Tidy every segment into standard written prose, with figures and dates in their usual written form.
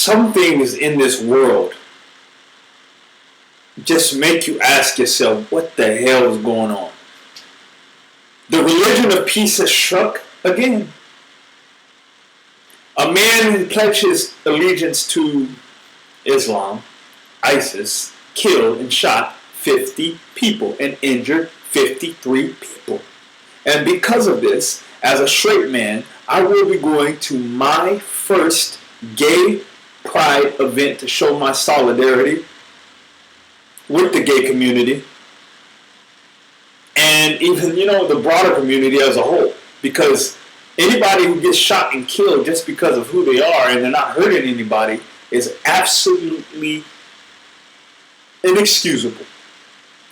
some things in this world just make you ask yourself, what the hell is going on? The religion of peace has struck again. A man who pledges allegiance to Islam, ISIS, killed and shot 50 people and injured 53 people. And because of this, as a straight man, I will be going to my first gay pride event to show my solidarity with the gay community and even, the broader community as a whole. Because anybody who gets shot and killed just because of who they are and they're not hurting anybody is absolutely inexcusable.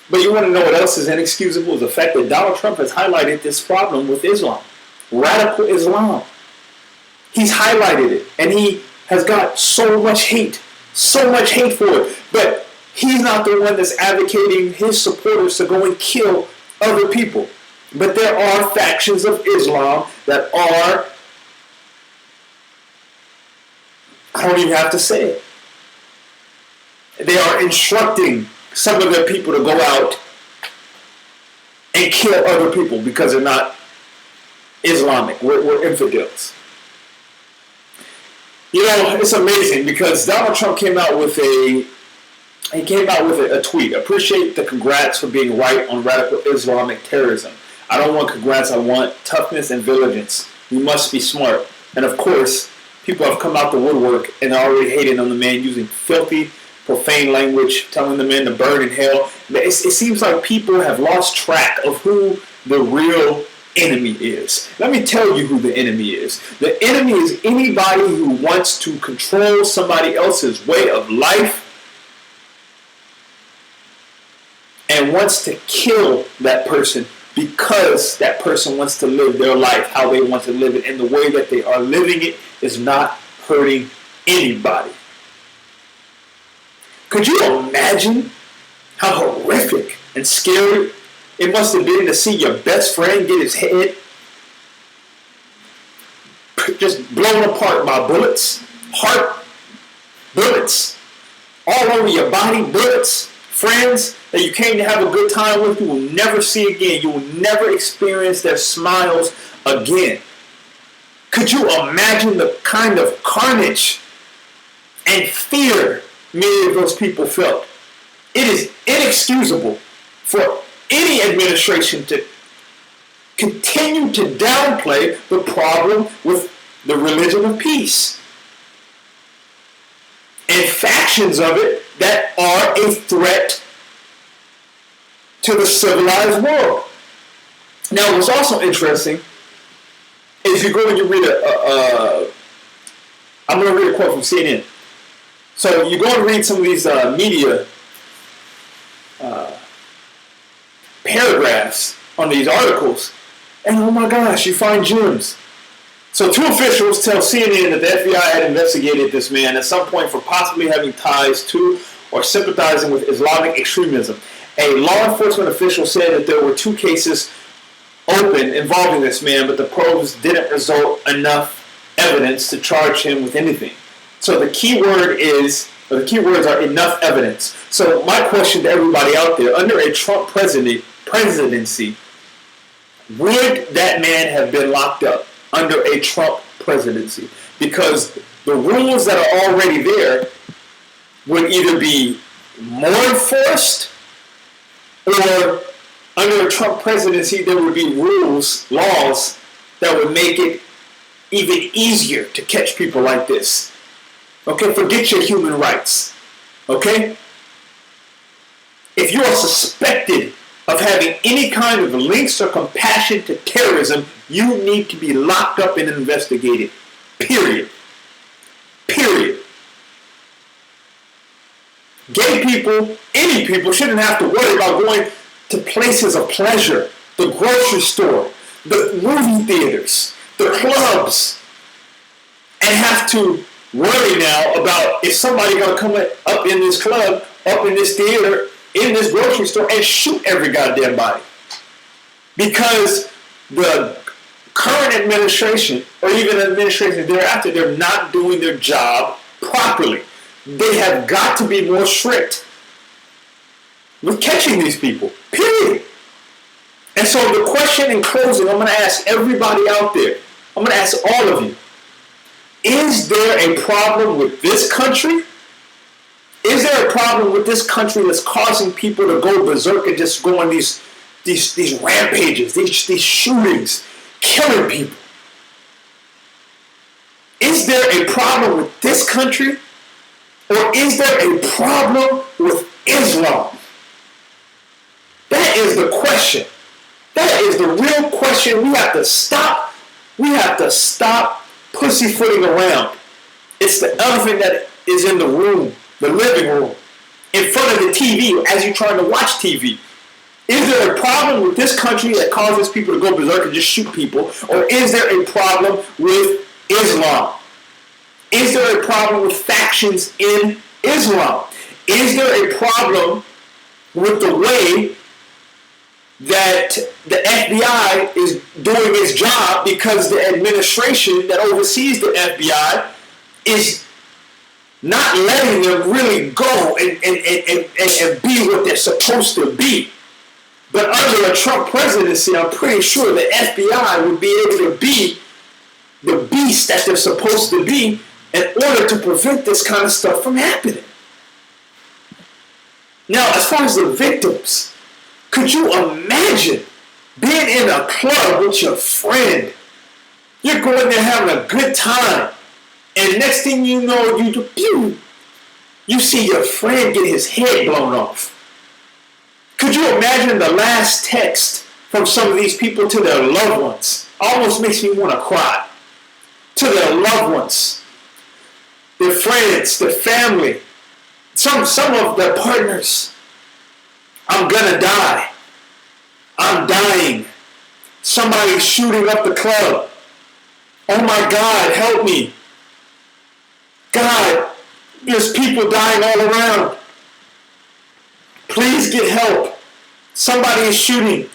But you want to know what else is inexcusable? Is the fact that Donald Trump has highlighted this problem with Islam. Radical Islam. He's highlighted it. And he has got so much hate for it. But he's not the one that's advocating his supporters to go and kill other people. But there are factions of Islam that are, I don't even have to say it, they are instructing some of their people to go out and kill other people because they're not Islamic. We're infidels. It's amazing because Donald Trump came out with a tweet. Appreciate the congrats for being right on radical Islamic terrorism. I don't want congrats. I want toughness and vigilance. We must be smart. And of course, people have come out the woodwork and are already hating on the man using filthy, profane language, telling the men to burn in hell. It seems like people have lost track of who the real enemy is. Let me tell you who the enemy is. The enemy is anybody who wants to control somebody else's way of life and wants to kill that person because that person wants to live their life how they want to live it, and the way that they are living it is not hurting anybody. Could you imagine how horrific and scary it must have been to see your best friend get his head just blown apart by bullets, heart bullets, all over your body, bullets, friends that you came to have a good time with, you will never see again. You will never experience their smiles again. Could you imagine the kind of carnage and fear many of those people felt? It is inexcusable for any administration to continue to downplay the problem with the religion of peace and factions of it that are a threat to the civilized world. Now, what's also interesting is you go and you read I'm going to read a quote from CNN. So you go and read some of these media paragraphs on these articles, and oh my gosh, you find gems. So 2 officials tell CNN that the FBI had investigated this man at some point for possibly having ties to or sympathizing with Islamic extremism. A law enforcement official said that there were 2 cases open involving this man, but the probes didn't result enough evidence to charge him with anything. So the key keywords are enough evidence. So my question to everybody out there, under a Trump presidency, would that man have been locked up under a Trump presidency? Because the rules that are already there would either be more enforced, or under a Trump presidency there would be laws that would make it even easier to catch people like this. Okay, forget your human rights. Okay? If you are suspected of having any kind of links or compassion to terrorism, you need to be locked up and investigated. Period. Gay people, any people, shouldn't have to worry about going to places of pleasure, the grocery store, the movie theaters, the clubs, and have to worry now about if somebody going to come up in this club, up in this theater, in this grocery store, and shoot every goddamn body. Because the current administration, or even the administration thereafter, they're not doing their job properly. They have got to be more strict with catching these people, period. And so the question in closing, I'm going to ask everybody out there, I'm going to ask all of you, is there a problem with this country? Is there a problem with this country that's causing people to go berserk and just go on these rampages, these shootings, killing people? Is there a problem with this country? Or is there a problem with Islam? That is the question. That is the real question. We have to stop. We have to stop pussyfooting around. It's the elephant that is in the room, the living room, in front of the TV as you're trying to watch TV. Is there a problem with this country that causes people to go berserk and just shoot people? Or is there a problem with Islam? Is there a problem with factions in Islam? Is there a problem with the way that the FBI is doing its job, because the administration that oversees the FBI is not letting them really go and be what they're supposed to be? But under a Trump presidency, I'm pretty sure the FBI would be able to be the beast that they're supposed to be in order to prevent this kind of stuff from happening. Now, as far as the victims, could you imagine being in a club with your friend? You're going there having a good time, and next thing you know, you see your friend get his head blown off. Could you imagine the last text from some of these people to their loved ones? Almost makes me want to cry. To their loved ones, their friends, their family, some of their partners. I'm gonna die. I'm dying. Somebody's shooting up the club. Oh my God, help me. God, there's people dying all around. Please get help. Somebody is shooting.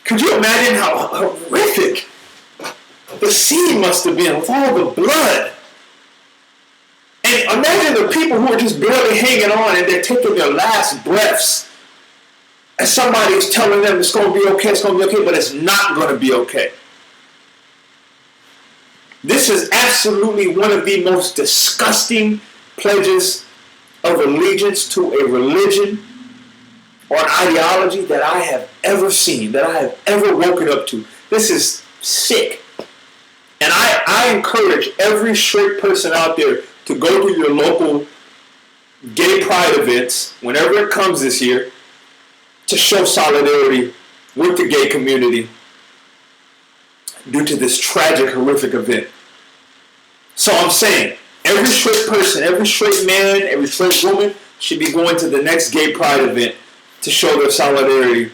Could you imagine how horrific the scene must have been with all the blood? And imagine the people who are just barely hanging on and they're taking their last breaths. And somebody's telling them it's going to be okay, it's going to be okay, but it's not going to be okay. This is absolutely one of the most disgusting pledges of allegiance to a religion or an ideology that I have ever seen, that I have ever woken up to. This is sick. And I encourage every straight person out there to go to your local gay pride events, whenever it comes this year, to show solidarity with the gay community due to this tragic, horrific event. So I'm saying, every straight person, every straight man, every straight woman should be going to the next gay pride event to show their solidarity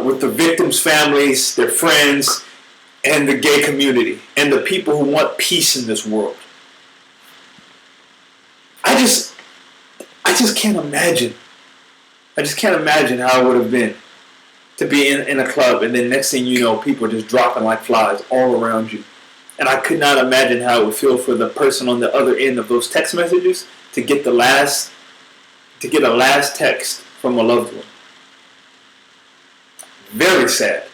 with the victims' families, their friends, and the gay community, and the people who want peace in this world. I just can't imagine. I just can't imagine how it would have been to be in a club, and then next thing you know, people are just dropping like flies all around you. And I could not imagine how it would feel for the person on the other end of those text messages to get a last text from a loved one. Very sad.